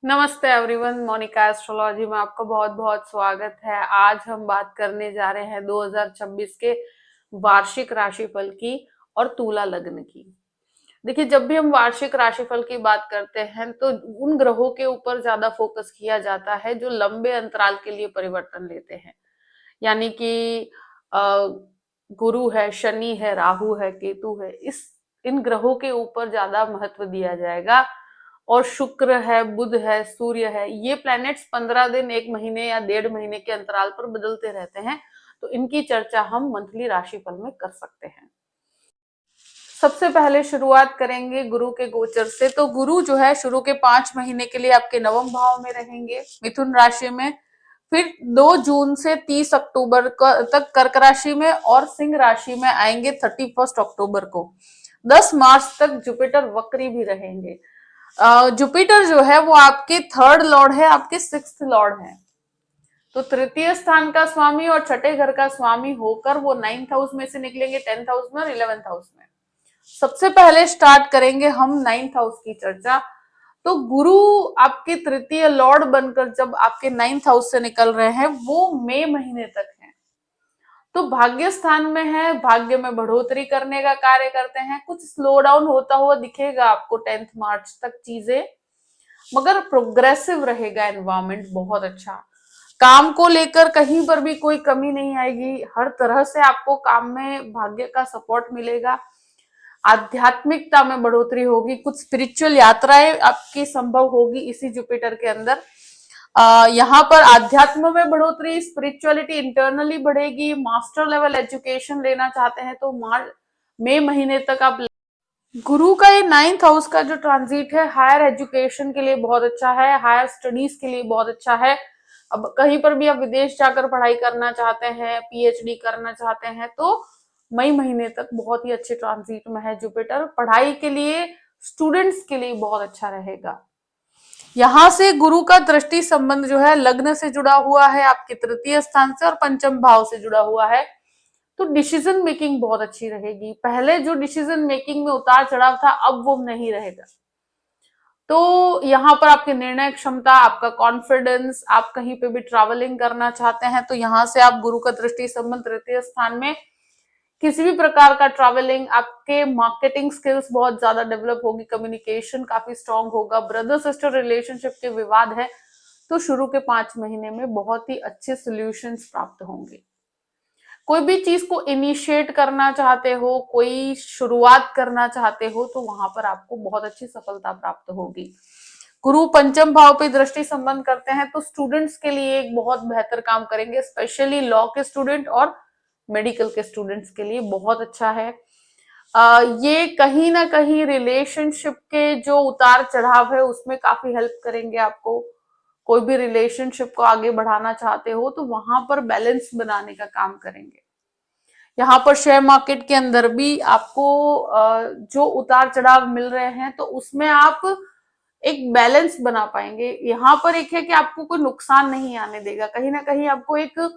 नमस्ते everyone, Monika astrology में आपका बहुत बहुत स्वागत है। आज हम बात करने जा रहे हैं 2026 के वार्षिक राशिफल की और तुला लग्न की। देखिए, जब भी हम वार्षिक राशिफल की बात करते हैं तो उन ग्रहों के ऊपर ज्यादा फोकस किया जाता है जो लंबे अंतराल के लिए परिवर्तन लेते हैं। यानी कि अ, गुरु है, शनि है, राहु है, केतु है, इस इन ग्रहों के ऊपर ज्यादा महत्व दिया जाएगा। और शुक्र है, बुध है, सूर्य है, ये प्लैनेट्स 15 दिन, एक महीने या 1.5 महीने के अंतराल पर बदलते रहते हैं। तो इनकी चर्चा हम मंथली राशिफल में कर सकते हैं। सबसे पहले शुरुआत करेंगे गुरु के गोचर से। तो गुरु जो है शुरू के 5 महीने के लिए आपके नवम भाव में रहेंगे, मिथुन राशि में। फिर 2 जून से 30 अक्टूबर तक कर्क राशि में और सिंह राशि में आएंगे 31 अक्टूबर को। 10 मार्च तक जुपिटर वक्री भी रहेंगे। जुपिटर जो है वो आपके थर्ड लॉर्ड है, आपके सिक्स्थ लॉर्ड है। तो तृतीय स्थान का स्वामी और छठे घर का स्वामी होकर वो 9th हाउस में से निकलेंगे, 10th हाउस में और 11th हाउस में। सबसे पहले स्टार्ट करेंगे हम 9th हाउस की चर्चा। तो गुरु आपके तृतीय लॉर्ड बनकर जब आपके 9th हाउस से निकल रहे हैं, वो मई महीने तक है। तो भाग्य स्थान में है, भाग्य में बढ़ोतरी करने का कार्य करते हैं। कुछ स्लो डाउन होता हुआ दिखेगा आपको 10 मार्च तक चीजें, मगर प्रोग्रेसिव रहेगा एनवायरमेंट बहुत अच्छा। काम को लेकर कहीं पर भी कोई कमी नहीं आएगी, हर तरह से आपको काम में भाग्य का सपोर्ट मिलेगा। आध्यात्मिकता में बढ़ोतरी होगी, कुछ स्पिरिचुअल यात्राएं आपकी संभव होगी इसी जुपिटर के अंदर। यहाँ पर आध्यात्म में बढ़ोतरी, स्पिरिचुअलिटी इंटरनली बढ़ेगी। मास्टर लेवल एजुकेशन लेना चाहते हैं तो मई महीने तक आप। गुरु का ये 9th हाउस का जो ट्रांजिट है हायर एजुकेशन के लिए बहुत अच्छा है, हायर स्टडीज के लिए बहुत अच्छा है। अब कहीं पर भी आप विदेश जाकर पढ़ाई करना चाहते हैं, पीएचडी करना चाहते हैं, तो मई महीने तक बहुत ही अच्छे ट्रांजिट में है जुपिटर। पढ़ाई के लिए, स्टूडेंट्स के लिए बहुत अच्छा रहेगा। यहाँ से गुरु का दृष्टि संबंध जो है लग्न से जुड़ा हुआ है, आपके तृतीय स्थान से और पंचम भाव से जुड़ा हुआ है। तो डिसीजन मेकिंग बहुत अच्छी रहेगी। पहले जो डिसीजन मेकिंग में उतार चढ़ाव था, अब वो नहीं रहेगा। तो यहाँ पर आपकी निर्णय क्षमता, आपका कॉन्फिडेंस, आप कहीं पे भी ट्रैवलिंग करना चाहते हैं तो यहाँ से आप गुरु का दृष्टि संबंध तृतीय स्थान में, किसी भी प्रकार का ट्रैवलिंग, आपके मार्केटिंग स्किल्स बहुत ज्यादा डेवलप होगी, कम्युनिकेशन काफी स्ट्रांग होगा। ब्रदर सिस्टर रिलेशनशिप के विवाद है तो शुरू के 5 महीने में बहुत ही अच्छे सोल्यूशंस प्राप्त होंगे। कोई भी चीज को इनिशिएट करना चाहते हो, कोई शुरुआत करना चाहते हो, तो वहां पर आपको बहुत अच्छी सफलता प्राप्त होगी। गुरु पंचम भाव पे दृष्टि संबंध करते हैं तो स्टूडेंट्स के लिए एक बहुत बेहतर काम करेंगे, स्पेशली लॉ के स्टूडेंट और मेडिकल के स्टूडेंट्स के लिए बहुत अच्छा है। ये कहीं ना कहीं रिलेशनशिप के जो उतार चढ़ाव है उसमें काफी हेल्प करेंगे आपको। कोई भी रिलेशनशिप को आगे बढ़ाना चाहते हो तो वहां पर बैलेंस बनाने का काम करेंगे। यहाँ पर शेयर मार्केट के अंदर भी आपको जो उतार चढ़ाव मिल रहे हैं तो उसमें आप एक बैलेंस बना पाएंगे। यहाँ पर एक है कि आपको कोई नुकसान नहीं आने देगा, कहीं ना कहीं आपको एक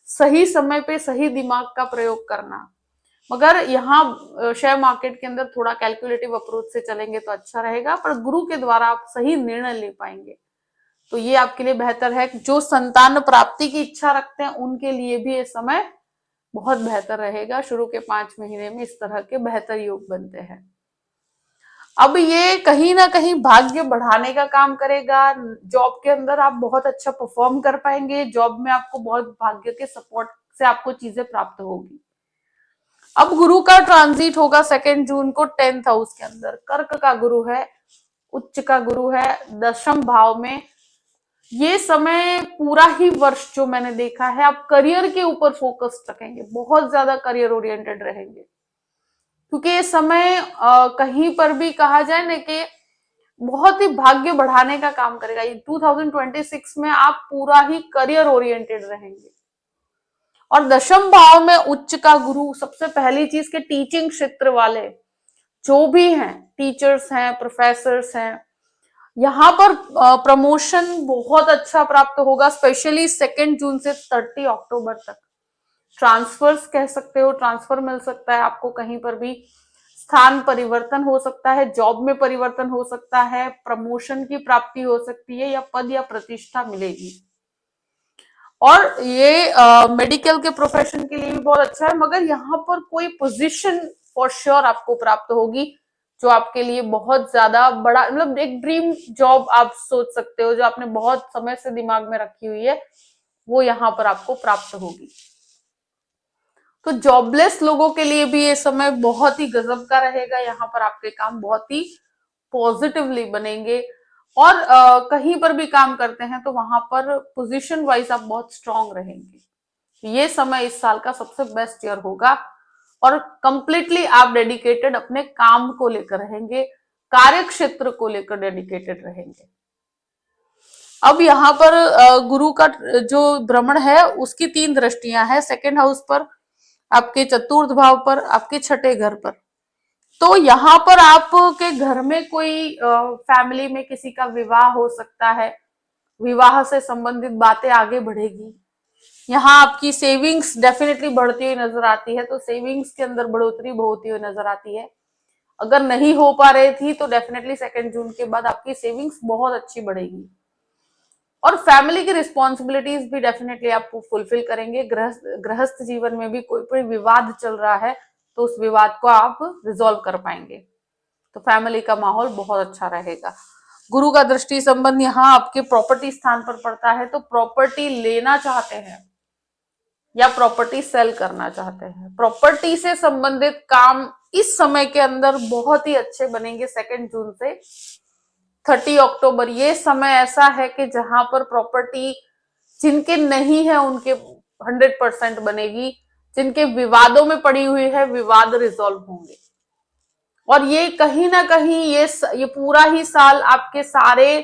सही समय पे सही दिमाग का प्रयोग करना। मगर यहाँ शेयर मार्केट के अंदर थोड़ा कैलकुलेटिव अप्रोच से चलेंगे तो अच्छा रहेगा, पर गुरु के द्वारा आप सही निर्णय ले पाएंगे तो ये आपके लिए बेहतर है। जो संतान प्राप्ति की इच्छा रखते हैं उनके लिए भी ये समय बहुत बेहतर रहेगा। शुरू के 5 महीने में इस तरह के बेहतर योग बनते हैं। अब ये कहीं ना कहीं भाग्य बढ़ाने का काम करेगा। जॉब के अंदर आप बहुत अच्छा परफॉर्म कर पाएंगे, जॉब में आपको बहुत भाग्य के सपोर्ट से आपको चीजें प्राप्त होगी। अब गुरु का ट्रांजिट होगा 2 जून को 10th हाउस के अंदर। कर्क का गुरु है, उच्च का गुरु है, दशम भाव में। ये समय पूरा ही वर्ष जो मैंने देखा है, आप करियर के ऊपर फोकस रखेंगे, बहुत ज्यादा करियर ओरिएंटेड रहेंगे। क्योंकि ये समय कहीं पर भी कहा जाए ना कि बहुत ही भाग्य बढ़ाने का काम करेगा। ये 2026 में आप पूरा ही करियर ओरिएंटेड रहेंगे। और दशम भाव में उच्च का गुरु, सबसे पहली चीज के टीचिंग क्षेत्र वाले जो भी हैं, टीचर्स हैं, प्रोफेसर्स हैं, यहाँ पर प्रमोशन बहुत अच्छा प्राप्त होगा, स्पेशली 2 जून से 30 अक्टूबर तक। ट्रांसफर्स कह सकते हो, ट्रांसफर मिल सकता है आपको कहीं पर भी। स्थान परिवर्तन हो सकता है, जॉब में परिवर्तन हो सकता है, प्रमोशन की प्राप्ति हो सकती है, या पद या प्रतिष्ठा मिलेगी। और ये मेडिकल के प्रोफेशन के लिए भी बहुत अच्छा है, मगर यहाँ पर कोई पोजीशन फॉर श्योर आपको प्राप्त होगी जो आपके लिए बहुत ज्यादा बड़ा, मतलब एक ड्रीम जॉब आप सोच सकते हो, जो आपने बहुत समय से दिमाग में रखी हुई है, वो यहाँ पर आपको प्राप्त होगी। तो जॉबलेस लोगों के लिए भी ये समय बहुत ही गजब का रहेगा। यहाँ पर आपके काम बहुत ही पॉजिटिवली बनेंगे, और कहीं पर भी काम करते हैं तो वहां पर पोजीशन वाइज आप बहुत स्ट्रांग रहेंगे। ये समय इस साल का सबसे बेस्ट ईयर होगा, और कंप्लीटली आप डेडिकेटेड अपने काम को लेकर रहेंगे, कार्य क्षेत्र को लेकर डेडिकेटेड रहेंगे। अब यहाँ पर गुरु का जो भ्रमण है उसकी 3 दृष्टियां हैं, सेकेंड हाउस पर, आपके चतुर्थ भाव पर, आपके छठे घर पर। तो यहाँ पर आपके घर में कोई फैमिली में किसी का विवाह हो सकता है, विवाह से संबंधित बातें आगे बढ़ेगी। यहाँ आपकी सेविंग्स डेफिनेटली बढ़ती हुई नजर आती है, तो सेविंग्स के अंदर बढ़ोतरी होती हुई नजर आती है। अगर नहीं हो पा रही थी तो डेफिनेटली 2 जून के बाद आपकी सेविंग्स बहुत अच्छी बढ़ेगी। और फैमिली की रिस्पॉन्सिबिलिटीज भी डेफिनेटली आप फुलफिल करेंगे। गृहस्थ जीवन में भी कोई विवाद चल रहा है तो उस विवाद को आप रिजॉल्व कर पाएंगे। तो फैमिली का माहौल बहुत अच्छा रहेगा। गुरु का दृष्टि संबंध यहाँ आपके प्रॉपर्टी स्थान पर पड़ता है, तो प्रॉपर्टी लेना चाहते हैं या प्रॉपर्टी सेल करना चाहते हैं, प्रॉपर्टी से संबंधित काम इस समय के अंदर बहुत ही अच्छे बनेंगे। 2 जून से 30 अक्टूबर, ये समय ऐसा है कि जहां पर प्रॉपर्टी जिनके नहीं है उनके 100% बनेगी, जिनके विवादों में पड़ी हुई है विवाद रिजॉल्व होंगे। और ये कहीं ना कहीं ये पूरा ही साल आपके सारे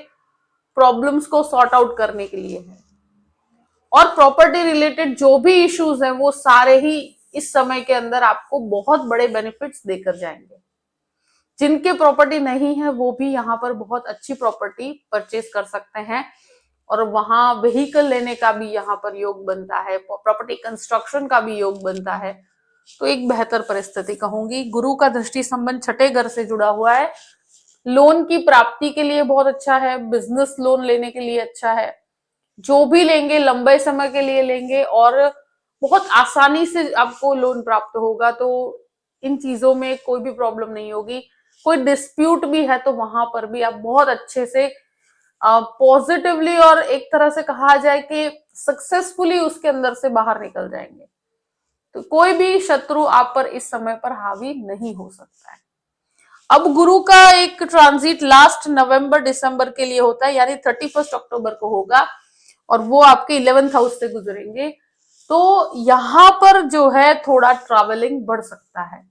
प्रॉब्लम्स को सॉर्ट आउट करने के लिए है। और प्रॉपर्टी रिलेटेड जो भी इश्यूज हैं वो सारे ही इस समय के अंदर आपको बहुत बड़े बेनिफिट्स देकर जाएंगे। जिनके प्रॉपर्टी नहीं है वो भी यहाँ पर बहुत अच्छी प्रॉपर्टी परचेज कर सकते हैं, और वहां व्हीकल लेने का भी यहाँ पर योग बनता है, प्रॉपर्टी कंस्ट्रक्शन का भी योग बनता है। तो एक बेहतर परिस्थिति कहूंगी। गुरु का दृष्टि संबंध छठे घर से जुड़ा हुआ है, लोन की प्राप्ति के लिए बहुत अच्छा है, बिजनेस लोन लेने के लिए अच्छा है। जो भी लेंगे लंबे समय के लिए लेंगे और बहुत आसानी से आपको लोन प्राप्त होगा। तो इन चीजों में कोई भी प्रॉब्लम नहीं होगी। कोई डिस्प्यूट भी है तो वहां पर भी आप बहुत अच्छे से पॉजिटिवली और एक तरह से कहा जाए कि सक्सेसफुली उसके अंदर से बाहर निकल जाएंगे। तो कोई भी शत्रु आप पर इस समय पर हावी नहीं हो सकता है। अब गुरु का एक ट्रांजिट लास्ट नवंबर दिसंबर के लिए होता है, यानी 31 अक्टूबर को होगा, और वो आपके 11th हाउस से गुजरेंगे। तो यहां पर जो है थोड़ा ट्रैवलिंग बढ़ सकता है।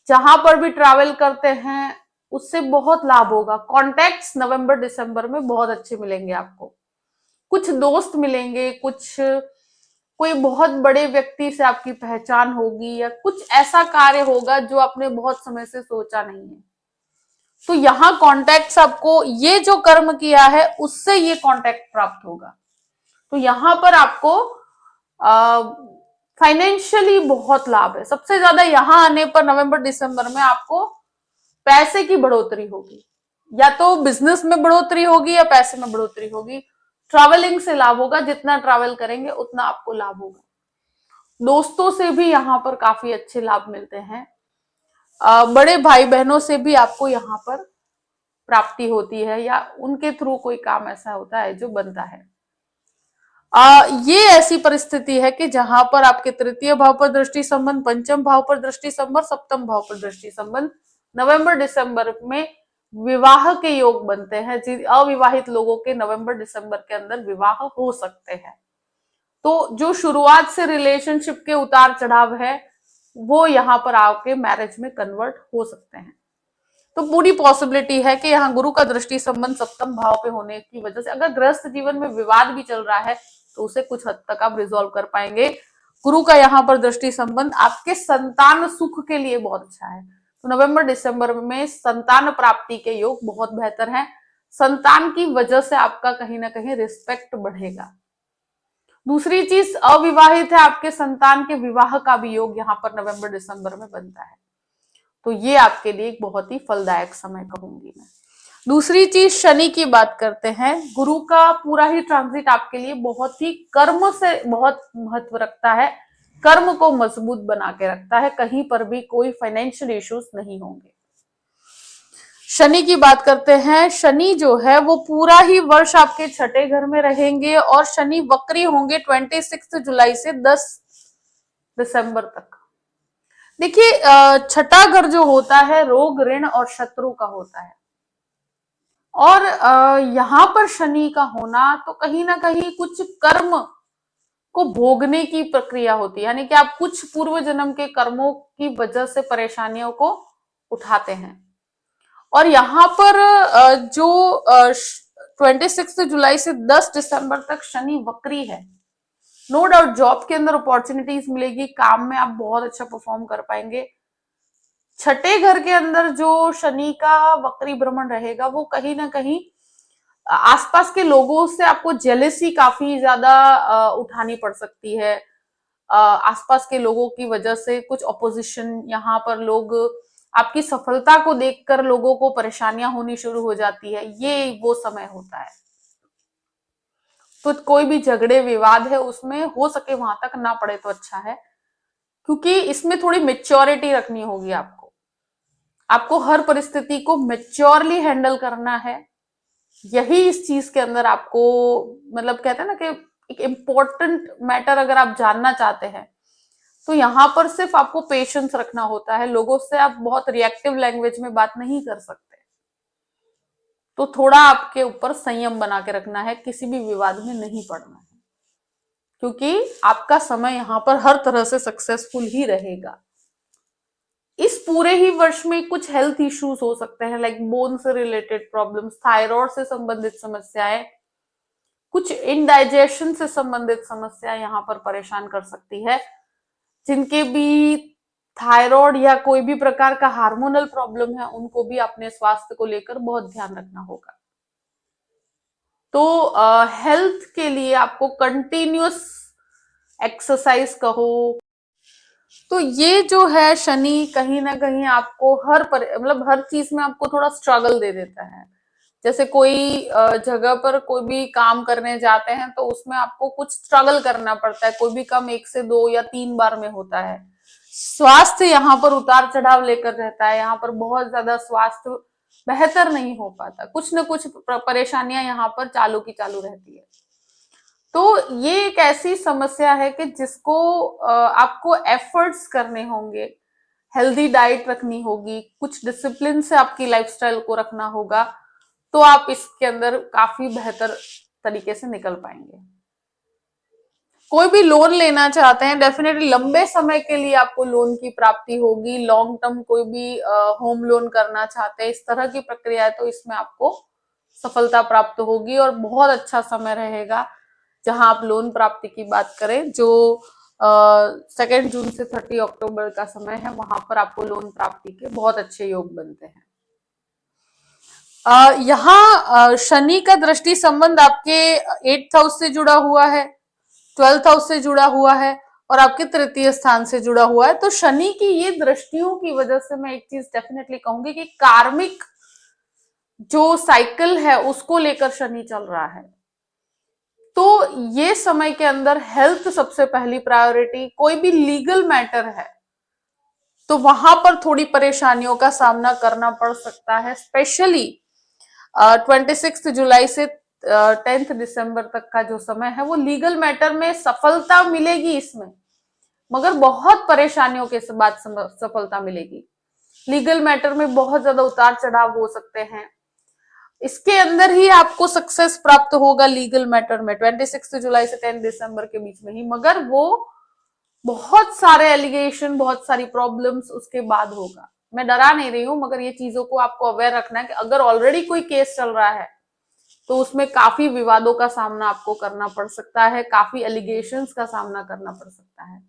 जहां पर भी ट्रैवल करते हैं उससे बहुत लाभ होगा। कॉन्टैक्ट्स नवंबर दिसंबर में बहुत अच्छे मिलेंगे आपको। कुछ दोस्त मिलेंगे, कुछ कोई बहुत बड़े व्यक्ति से आपकी पहचान होगी, या कुछ ऐसा कार्य होगा जो आपने बहुत समय से सोचा नहीं है। तो यहाँ कॉन्टैक्ट्स आपको, ये जो कर्म किया है उससे ये कॉन्टैक्ट प्राप्त होगा। तो यहाँ पर आपको फाइनेंशियली बहुत लाभ है। सबसे ज्यादा यहाँ आने पर नवंबर दिसंबर में आपको पैसे की बढ़ोतरी होगी, या तो बिजनेस में बढ़ोतरी होगी या पैसे में बढ़ोतरी होगी। ट्रैवलिंग से लाभ होगा, जितना ट्रैवल करेंगे उतना आपको लाभ होगा। दोस्तों से भी यहाँ पर काफी अच्छे लाभ मिलते हैं। बड़े भाई बहनों से भी आपको यहाँ पर प्राप्ति होती है, या उनके थ्रू कोई काम ऐसा होता है जो बनता है। ये ऐसी परिस्थिति है कि जहां पर आपके तृतीय भाव पर दृष्टि संबंध, पंचम भाव पर दृष्टि संबंध, सप्तम भाव पर दृष्टि संबंध नवंबर दिसंबर में विवाह के योग बनते हैं। अविवाहित लोगों के नवंबर दिसंबर के अंदर विवाह हो सकते हैं। तो जो शुरुआत से रिलेशनशिप के उतार चढ़ाव है वो यहाँ पर आके मैरिज में कन्वर्ट हो सकते हैं। तो पूरी पॉसिबिलिटी है कि यहाँ गुरु का दृष्टि संबंध सप्तम भाव पे होने की वजह से अगर गृहस्थ जीवन में विवाद भी चल रहा है तो उसे कुछ हद तक आप रिजॉल्व कर पाएंगे। गुरु का यहाँ पर दृष्टि संबंध आपके संतान सुख के लिए बहुत अच्छा है। तो नवंबर दिसंबर में संतान प्राप्ति के योग बहुत बेहतर हैं। संतान की वजह से आपका कहीं ना कहीं रिस्पेक्ट बढ़ेगा। दूसरी चीज, अविवाहित है, आपके संतान के विवाह का भी योग यहाँ पर नवंबर दिसंबर में बनता है। तो ये आपके लिए एक बहुत ही फलदायक समय कहूंगी मैं। दूसरी चीज, शनि की बात करते हैं। गुरु का पूरा ही ट्रांजिट आपके लिए बहुत ही कर्म से बहुत महत्व रखता है, कर्म को मजबूत बना के रखता है, कहीं पर भी कोई फाइनेंशियल इश्यूज नहीं होंगे। शनि की बात करते हैं। शनि जो है वो पूरा ही वर्ष आपके छठे घर में रहेंगे और शनि वक्री होंगे 26 जुलाई से 10 दिसंबर तक। देखिए, छठा घर जो होता है रोग, ऋण और शत्रु का होता है, और यहाँ पर शनि का होना तो कहीं ना कहीं कुछ कर्म को भोगने की प्रक्रिया होती है, यानी कि आप कुछ पूर्व जन्म के कर्मों की वजह से परेशानियों को उठाते हैं। और यहाँ पर जो 26 जुलाई से 10 दिसंबर तक शनि वक्री है, नो डाउट जॉब के अंदर अपॉर्चुनिटीज मिलेगी, काम में आप बहुत अच्छा परफॉर्म कर पाएंगे। छठे घर के अंदर जो शनि का वक्री भ्रमण रहेगा वो कहीं ना कहीं आसपास के लोगों से आपको जेलेसी काफी ज्यादा उठानी पड़ सकती है। आसपास के लोगों की वजह से कुछ ऑपोजिशन, यहाँ पर लोग आपकी सफलता को देखकर लोगों को परेशानियां होनी शुरू हो जाती है, ये वो समय होता है। तो कोई भी झगड़े विवाद है उसमें हो सके वहां तक ना पड़े तो अच्छा है, क्योंकि इसमें थोड़ी मेच्योरिटी रखनी होगी आपको। आपको हर परिस्थिति को मेच्योरली हैंडल करना है, यही इस चीज के अंदर आपको, मतलब कहते हैं ना कि एक इम्पोर्टेंट मैटर अगर आप जानना चाहते हैं तो यहाँ पर सिर्फ आपको पेशेंस रखना होता है। लोगों से आप बहुत रिएक्टिव लैंग्वेज में बात नहीं कर सकते, तो थोड़ा आपके ऊपर संयम बना के रखना है, किसी भी विवाद में नहीं पड़ना है, क्योंकि आपका समय यहाँ पर हर तरह से सक्सेसफुल ही रहेगा। इस पूरे ही वर्ष में कुछ हेल्थ इश्यूज हो सकते हैं, लाइक बोन से रिलेटेड प्रॉब्लम्स, थायराइड से संबंधित समस्याएं, कुछ इनडाइजेशन से संबंधित समस्या यहाँ पर परेशान कर सकती है। जिनके भी थायराइड या कोई भी प्रकार का हार्मोनल प्रॉब्लम है उनको भी अपने स्वास्थ्य को लेकर बहुत ध्यान रखना होगा। तो हेल्थ के लिए आपको कंटिन्यूअस एक्सरसाइज कहो, तो ये जो है शनि कहीं ना कहीं आपको मतलब हर चीज में आपको थोड़ा स्ट्रगल दे देता है। जैसे कोई जगह पर कोई भी काम करने जाते हैं तो उसमें आपको कुछ स्ट्रगल करना पड़ता है, कोई भी काम 1 से 2 या 3 बार में होता है। स्वास्थ्य यहाँ पर उतार चढ़ाव लेकर रहता है, यहाँ पर बहुत ज्यादा स्वास्थ्य बेहतर नहीं हो पाता, कुछ न कुछ परेशानियां यहाँ पर चालू की चालू रहती है। तो ये एक ऐसी समस्या है कि जिसको आपको एफर्ट्स करने होंगे, हेल्दी डाइट रखनी होगी, कुछ डिसिप्लिन से आपकी लाइफस्टाइल को रखना होगा, तो आप इसके अंदर काफी बेहतर तरीके से निकल पाएंगे। कोई भी लोन लेना चाहते हैं, डेफिनेटली लंबे समय के लिए आपको लोन की प्राप्ति होगी। लॉन्ग टर्म कोई भी होम लोन करना चाहते हैं, इस तरह की प्रक्रिया है, तो इसमें आपको सफलता प्राप्त होगी और बहुत अच्छा समय रहेगा। जहां आप लोन प्राप्ति की बात करें, जो 2 जून से 30 अक्टूबर का समय है, वहां पर आपको लोन प्राप्ति के बहुत अच्छे योग बनते हैं। यहाँ शनि का दृष्टि संबंध आपके 8th हाउस से जुड़ा हुआ है, 12th हाउस से जुड़ा हुआ है और आपके तृतीय स्थान से जुड़ा हुआ है। तो शनि की ये दृष्टियों की वजह से मैं एक चीज डेफिनेटली कहूंगी कि कार्मिक जो साइकिल है उसको लेकर शनि चल रहा है। तो ये समय के अंदर हेल्थ सबसे पहली प्रायोरिटी। कोई भी लीगल मैटर है तो वहां पर थोड़ी परेशानियों का सामना करना पड़ सकता है, स्पेशली 26 जुलाई से 10 दिसंबर तक का जो समय है वो लीगल मैटर में सफलता मिलेगी इसमें, मगर बहुत परेशानियों के बाद सफलता मिलेगी। लीगल मैटर में बहुत ज्यादा उतार चढ़ाव हो सकते हैं, इसके अंदर ही आपको सक्सेस प्राप्त होगा लीगल मैटर में 26 जुलाई से 10 दिसंबर के बीच में ही, मगर वो बहुत सारे एलिगेशन, बहुत सारी प्रॉब्लम्स उसके बाद होगा। मैं डरा नहीं रही हूं, मगर ये चीजों को आपको अवेयर रखना है कि अगर ऑलरेडी कोई केस चल रहा है तो उसमें काफी विवादों का सामना आपको करना पड़ सकता है, काफी एलिगेशंस का सामना करना पड़ सकता है,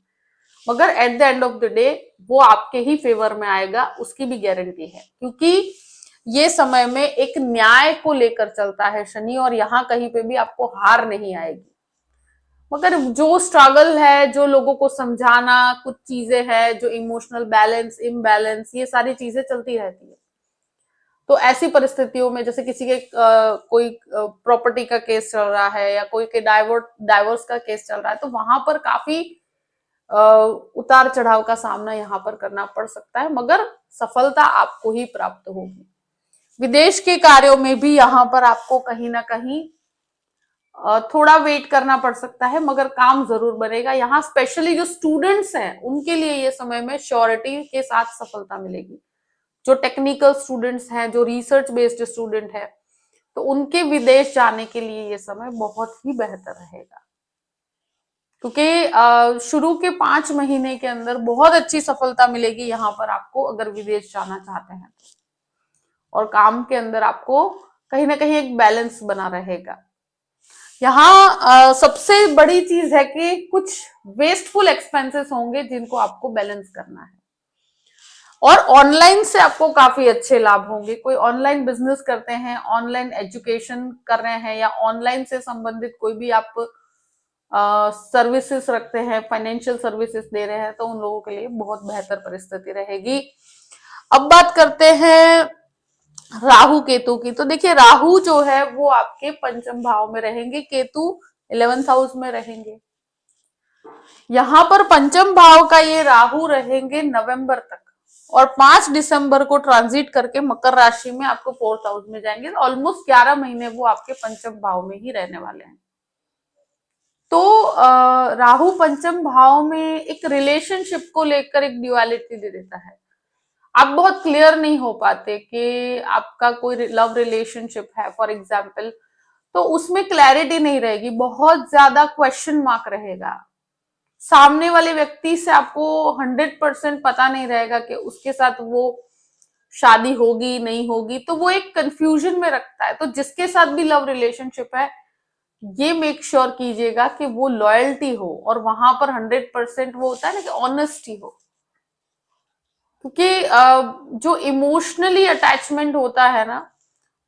मगर at the end of the day वो आपके ही फेवर में आएगा, उसकी भी गारंटी है, क्योंकि ये समय में एक न्याय को लेकर चलता है शनि, और यहाँ कहीं पे भी आपको हार नहीं आएगी। मगर जो स्ट्रगल है, जो लोगों को समझाना, कुछ चीजें हैं जो इमोशनल बैलेंस, इम्बैलेंस, ये सारी चीजें चलती रहती है। तो ऐसी परिस्थितियों में जैसे किसी के कोई प्रॉपर्टी का केस चल रहा है या कोई के डाइवोर्स का केस चल रहा है, तो वहां पर काफी अ, उतार चढ़ाव का सामना यहाँ पर करना पड़ सकता है, मगर सफलता आपको ही प्राप्त होगी। विदेश के कार्यों में भी यहाँ पर आपको कहीं ना कहीं थोड़ा वेट करना पड़ सकता है, मगर काम जरूर बनेगा। यहाँ स्पेशली जो स्टूडेंट्स हैं उनके लिए ये समय में श्योरिटी के साथ सफलता मिलेगी। जो टेक्निकल स्टूडेंट्स हैं, जो रिसर्च बेस्ड स्टूडेंट है, तो उनके विदेश जाने के लिए ये समय बहुत ही बेहतर रहेगा, क्योंकि शुरू के 5 महीने के अंदर बहुत अच्छी सफलता मिलेगी यहाँ पर आपको, अगर विदेश जाना चाहते हैं तो। और काम के अंदर आपको कहीं ना कहीं एक बैलेंस बना रहेगा। यहाँ सबसे बड़ी चीज है कि कुछ वेस्टफुल एक्सपेंसेस होंगे जिनको आपको बैलेंस करना है। और ऑनलाइन से आपको काफी अच्छे लाभ होंगे। कोई ऑनलाइन बिजनेस करते हैं, ऑनलाइन एजुकेशन कर रहे हैं, या ऑनलाइन से संबंधित कोई भी आप सर्विसेज रखते हैं, फाइनेंशियल सर्विसेज दे रहे हैं, तो उन लोगों के लिए बहुत बेहतर परिस्थिति रहेगी। अब बात करते हैं राहु केतु की। तो देखिए, राहु जो है वो आपके पंचम भाव में रहेंगे, केतु 11th हाउस में रहेंगे। यहां पर पंचम भाव का ये राहु रहेंगे नवंबर तक, और 5 दिसंबर को ट्रांजिट करके मकर राशि में आपको 4th हाउस में जाएंगे। ऑलमोस्ट 11 महीने वो आपके पंचम भाव में ही रहने वाले हैं। तो राहु पंचम भाव में एक रिलेशनशिप को लेकर एक ड्युअलिटी दे देता है। आप बहुत क्लियर नहीं हो पाते कि आपका कोई लव रिलेशनशिप है फॉर एग्जाम्पल, तो उसमें क्लैरिटी नहीं रहेगी, बहुत ज्यादा क्वेश्चन मार्क रहेगा। सामने वाले व्यक्ति से आपको 100% पता नहीं रहेगा कि उसके साथ वो शादी होगी नहीं होगी, तो वो एक कंफ्यूजन में रखता है। तो जिसके साथ भी लव रिलेशनशिप है, ये मेक श्योर कीजिएगा कि वो लॉयल्टी हो, और वहां पर 100% वो होता है ना कि ऑनेस्टी हो, क्योंकि जो इमोशनली अटैचमेंट होता है ना,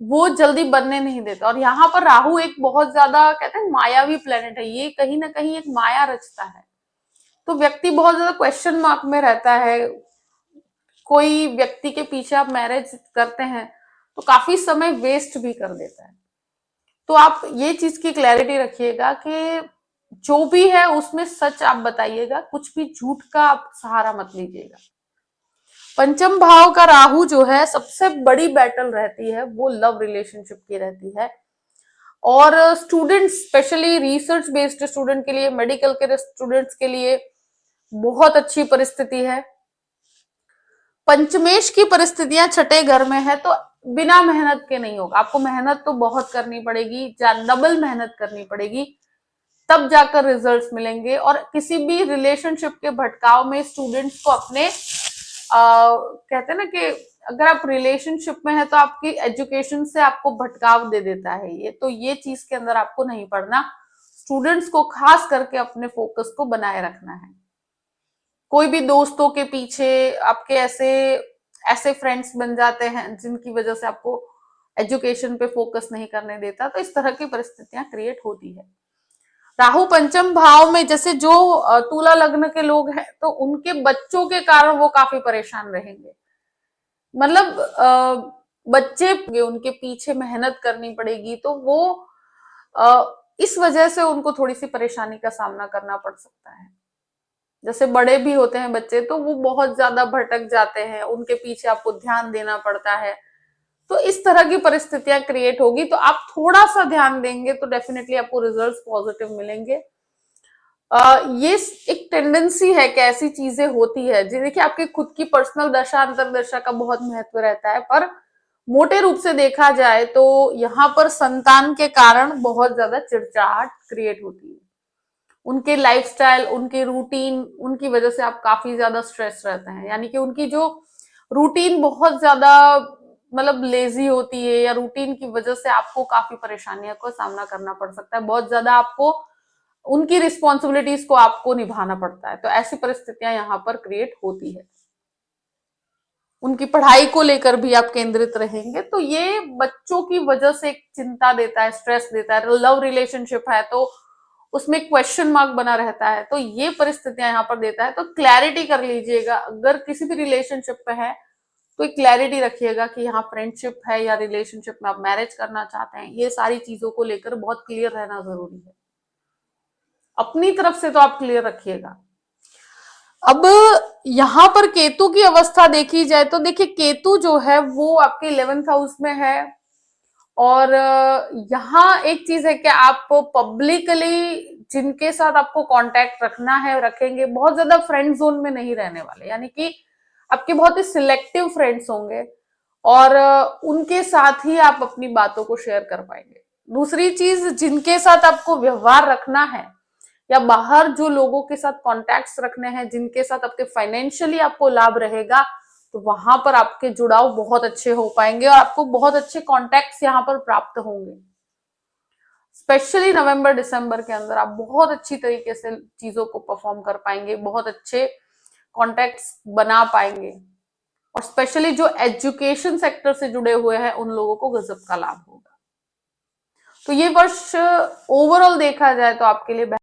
वो जल्दी बनने नहीं देता। और यहाँ पर राहु एक बहुत ज्यादा कहते हैं मायावी प्लेनेट है, ये कहीं ना कहीं एक माया रचता है। तो व्यक्ति बहुत ज्यादा क्वेश्चन मार्क में रहता है। कोई व्यक्ति के पीछे आप मैरिज करते हैं तो काफी समय वेस्ट भी कर देता है। तो आप ये चीज की क्लैरिटी रखिएगा कि जो भी है उसमें सच आप बताइएगा, कुछ भी झूठ का आप सहारा मत लीजिएगा। पंचम भाव का राहु जो है, सबसे बड़ी बैटल रहती है वो लव रिलेशनशिप की रहती है। और students, specially research based student के लिए, मेडिकल के स्टूडेंट्स के लिए बहुत अच्छी परिस्थिति है। पंचमेश की परिस्थितियां छठे घर में है, तो बिना मेहनत के नहीं होगा। आपको मेहनत तो बहुत करनी पड़ेगी, डबल मेहनत करनी पड़ेगी, तब जाकर रिजल्ट्स मिलेंगे। और किसी भी रिलेशनशिप के भटकाव में स्टूडेंट्स को अपने कहते हैं ना कि अगर आप रिलेशनशिप में है तो आपकी एजुकेशन से आपको भटकाव दे देता है ये, तो ये चीज के अंदर आपको नहीं पड़ना। स्टूडेंट्स को खास करके अपने फोकस को बनाए रखना है। कोई भी दोस्तों के पीछे आपके ऐसे ऐसे फ्रेंड्स बन जाते हैं जिनकी वजह से आपको एजुकेशन पे फोकस नहीं करने देता, तो इस तरह की परिस्थितियां क्रिएट होती है। राहु पंचम भाव में जैसे जो तुला लग्न के लोग हैं, तो उनके बच्चों के कारण वो काफी परेशान रहेंगे। मतलब बच्चे उनके पीछे मेहनत करनी पड़ेगी, तो वो इस वजह से उनको थोड़ी सी परेशानी का सामना करना पड़ सकता है। जैसे बड़े भी होते हैं बच्चे, तो वो बहुत ज्यादा भटक जाते हैं, उनके पीछे आपको ध्यान देना पड़ता है। तो इस तरह की परिस्थितियां क्रिएट होगी, तो आप थोड़ा सा ध्यान देंगे तो डेफिनेटली आपको रिजल्ट्स पॉजिटिव मिलेंगे। ये एक टेंडेंसी है कि ऐसी चीजें होती है जी। देखिए, आपकी खुद की पर्सनल दशा अंतर्दशा का बहुत महत्व रहता है, पर मोटे रूप से देखा जाए तो यहाँ पर संतान के कारण बहुत ज्यादा चिड़चिड़ाहट क्रिएट होती है। उनके लाइफस्टाइल, उनके रूटीन, उनकी वजह से आप काफी ज्यादा स्ट्रेस रहते हैं। यानी कि उनकी जो रूटीन बहुत ज्यादा मतलब लेजी होती है, या रूटीन की वजह से आपको काफी परेशानियों का सामना करना पड़ सकता है। बहुत ज्यादा आपको उनकी रिस्पॉन्सिबिलिटीज को आपको निभाना पड़ता है, तो ऐसी परिस्थितियां यहाँ पर क्रिएट होती है। उनकी पढ़ाई को लेकर भी आप केंद्रित रहेंगे, तो ये बच्चों की वजह से एक चिंता देता है, स्ट्रेस देता है। लव रिलेशनशिप है तो उसमें क्वेश्चन मार्क बना रहता है। तो ये परिस्थितियां यहाँ पर देता है, तो क्लैरिटी कर लीजिएगा। अगर किसी भी रिलेशनशिप पे है तो एक क्लैरिटी रखिएगा कि यहाँ फ्रेंडशिप है या रिलेशनशिप में आप मैरिज करना चाहते हैं, ये सारी चीजों को लेकर बहुत क्लियर रहना जरूरी है। अपनी तरफ से तो आप क्लियर रखिएगा। अब यहां पर केतु की अवस्था देखी जाए तो देखिए, केतु जो है वो आपके 11th हाउस में है। और यहाँ एक चीज है कि आप पब्लिकली जिनके साथ आपको कांटेक्ट रखना है रखेंगे, बहुत ज्यादा फ्रेंड जोन में नहीं रहने वाले, यानी कि आपके बहुत ही सिलेक्टिव फ्रेंड्स होंगे और उनके साथ ही आप अपनी बातों को शेयर कर पाएंगे। दूसरी चीज, जिनके साथ आपको व्यवहार रखना है या बाहर जो लोगों के साथ कॉन्टैक्ट्स रखने हैं, जिनके साथ आपके फाइनेंशियली आपको लाभ रहेगा, तो वहां पर आपके जुड़ाव बहुत अच्छे हो पाएंगे और आपको बहुत अच्छे कॉन्टैक्ट्स यहाँ पर प्राप्त होंगे। स्पेशली नवंबर दिसंबर के अंदर आप बहुत अच्छी तरीके से चीजों को परफॉर्म कर पाएंगे, बहुत अच्छे कॉन्टैक्ट्स बना पाएंगे। और स्पेशली जो एजुकेशन सेक्टर से जुड़े हुए हैं उन लोगों को गजब का लाभ होगा। तो ये वर्ष ओवरऑल देखा जाए तो आपके लिए।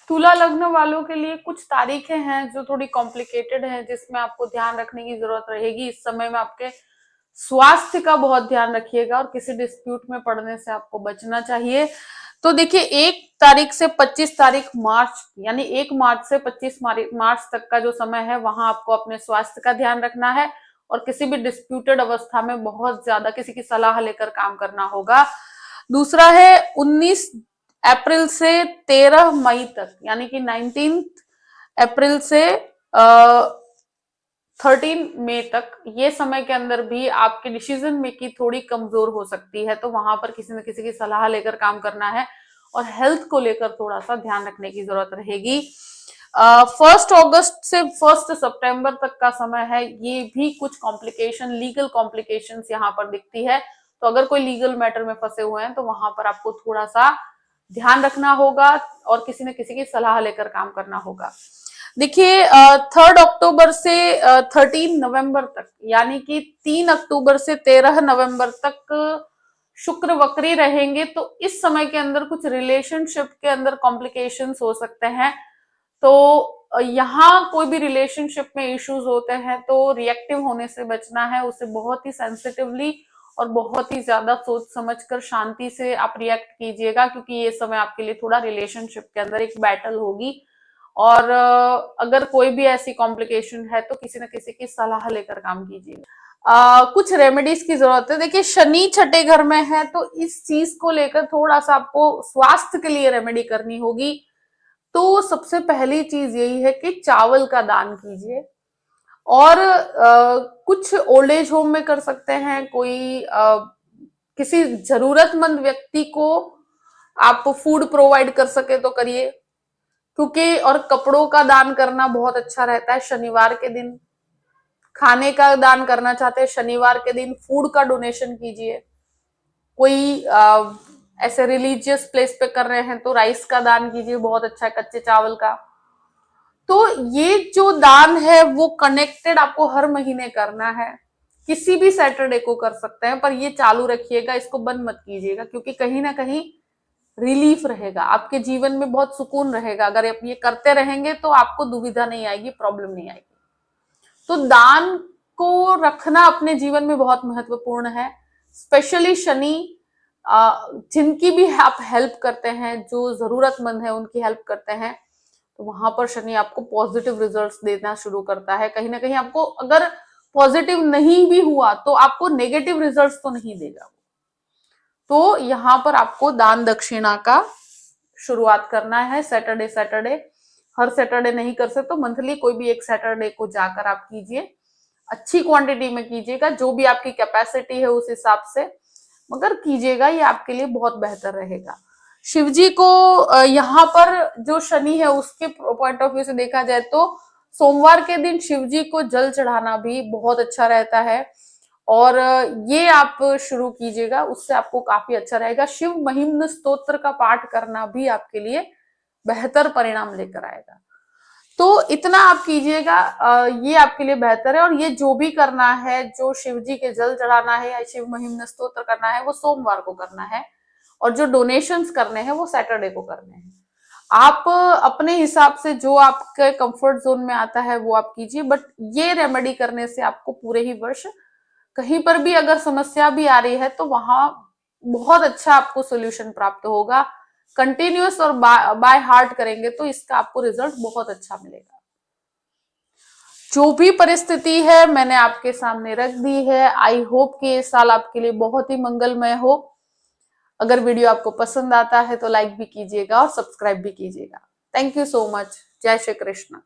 तुला लग्न वालों के लिए कुछ तारीखें हैं जो थोड़ी कॉम्प्लिकेटेड हैं, जिसमें आपको ध्यान रखने की जरूरत रहेगी। इस समय में आपके स्वास्थ्य का बहुत ध्यान रखिएगा और किसी डिस्प्यूट में पड़ने से आपको बचना चाहिए। तो देखिए, 1 तारीख से 25 तारीख मार्च, यानी 1 मार्च से 25 मार्च तक का जो समय है, वहां आपको अपने स्वास्थ्य का ध्यान रखना है और किसी भी डिस्प्यूटेड अवस्था में बहुत ज्यादा किसी की सलाह लेकर काम करना होगा। दूसरा है 19 अप्रैल से 13 मई तक, यानी कि 19 अप्रैल से 13 मई तक, ये समय के अंदर भी आपकी डिसीजन मेकिंग थोड़ी कमजोर हो सकती है। तो वहां पर किसी न किसी की सलाह लेकर काम करना है और हेल्थ को लेकर थोड़ा सा ध्यान रखने की जरूरत रहेगी। 1 अगस्त से 1 सितंबर तक का समय है, ये भी कुछ कॉम्प्लिकेशन, लीगल कॉम्प्लिकेशन यहाँ पर दिखती है। तो अगर कोई लीगल मैटर में फंसे हुए हैं तो वहां पर आपको थोड़ा सा ध्यान रखना होगा और किसी न किसी की सलाह लेकर काम करना होगा। देखिए, 3 अक्टूबर से 13 नवंबर तक, यानी कि 3 अक्टूबर से 13 नवंबर तक शुक्र वक्री रहेंगे। तो इस समय के अंदर कुछ रिलेशनशिप के अंदर कॉम्प्लिकेशंस हो सकते हैं। तो यहाँ कोई भी रिलेशनशिप में इश्यूज होते हैं तो रिएक्टिव होने से बचना है, उसे बहुत ही सेंसिटिवली और बहुत ही ज्यादा सोच समझकर शांति से आप रिएक्ट कीजिएगा, क्योंकि ये समय आपके लिए थोड़ा रिलेशनशिप के अंदर एक बैटल होगी। और अगर कोई भी ऐसी कॉम्प्लिकेशन है तो किसी न किसी की सलाह लेकर काम कीजिए। कुछ रेमेडीज की जरूरत है। देखिए, शनि छठे घर में है तो इस चीज को लेकर थोड़ा सा आपको स्वास्थ्य के लिए रेमेडी करनी होगी। तो सबसे पहली चीज यही है कि चावल का दान कीजिए और कुछ ओल्ड एज होम में कर सकते हैं, कोई किसी जरूरतमंद व्यक्ति को आप फूड प्रोवाइड कर सके तो करिए, क्योंकि और कपड़ों का दान करना बहुत अच्छा रहता है शनिवार के दिन। खाने का दान करना चाहते हैं शनिवार के दिन, फूड का डोनेशन कीजिए। कोई ऐसे रिलीजियस प्लेस पे कर रहे हैं तो राइस का दान कीजिए, बहुत अच्छा है, कच्चे चावल का। तो ये जो दान है वो कनेक्टेड आपको हर महीने करना है, किसी भी सैटरडे को कर सकते हैं, पर ये चालू रखिएगा, इसको बंद मत कीजिएगा, क्योंकि कहीं ना कहीं रिलीफ रहेगा, आपके जीवन में बहुत सुकून रहेगा। अगर आप ये करते रहेंगे तो आपको दुविधा नहीं आएगी, प्रॉब्लम नहीं आएगी। तो दान को रखना अपने जीवन में बहुत महत्वपूर्ण है। स्पेशली शनि, जिनकी भी आप हेल्प करते हैं, जो जरूरतमंद है उनकी हेल्प करते हैं, तो वहां पर शनि आपको पॉजिटिव रिजल्ट्स देना शुरू करता है। कहीं ना कहीं आपको अगर पॉजिटिव नहीं भी हुआ तो आपको नेगेटिव रिजल्ट्स तो नहीं देगा। तो यहाँ पर आपको दान दक्षिणा का शुरुआत करना है सैटरडे सैटरडे। हर सैटरडे नहीं कर सकते तो मंथली कोई भी एक सैटरडे को जाकर आप कीजिए, अच्छी क्वांटिटी में कीजिएगा, जो भी आपकी कैपेसिटी है उस हिसाब से, मगर कीजिएगा, ये आपके लिए बहुत बेहतर रहेगा। शिव जी को यहाँ पर जो शनि है उसके पॉइंट ऑफ व्यू से देखा जाए तो सोमवार के दिन शिव जी को जल चढ़ाना भी बहुत अच्छा रहता है और ये आप शुरू कीजिएगा, उससे आपको काफी अच्छा रहेगा। शिव महिम्न स्तोत्र का पाठ करना भी आपके लिए बेहतर परिणाम लेकर आएगा। तो इतना आप कीजिएगा, ये आपके लिए बेहतर है। और ये जो भी करना है, जो शिव जी के जल चढ़ाना है या शिव महिम्न स्तोत्र करना है, वो सोमवार को करना है और जो डोनेशंस करने हैं वो सैटरडे को करने हैं। आप अपने हिसाब से जो आपके कंफर्ट जोन में आता है वो आप कीजिए, बट ये रेमेडी करने से आपको पूरे ही वर्ष कहीं पर भी अगर समस्या भी आ रही है तो वहां बहुत अच्छा आपको सोल्यूशन प्राप्त होगा। कंटिन्यूअस और बाय हार्ट करेंगे तो इसका आपको रिजल्ट बहुत अच्छा मिलेगा। जो भी परिस्थिति है मैंने आपके सामने रख दी है। आई होप कि ये साल आपके लिए बहुत ही मंगलमय हो। अगर वीडियो आपको पसंद आता है तो लाइक भी कीजिएगा और सब्सक्राइब भी कीजिएगा। Thank you so much. जय श्री कृष्ण।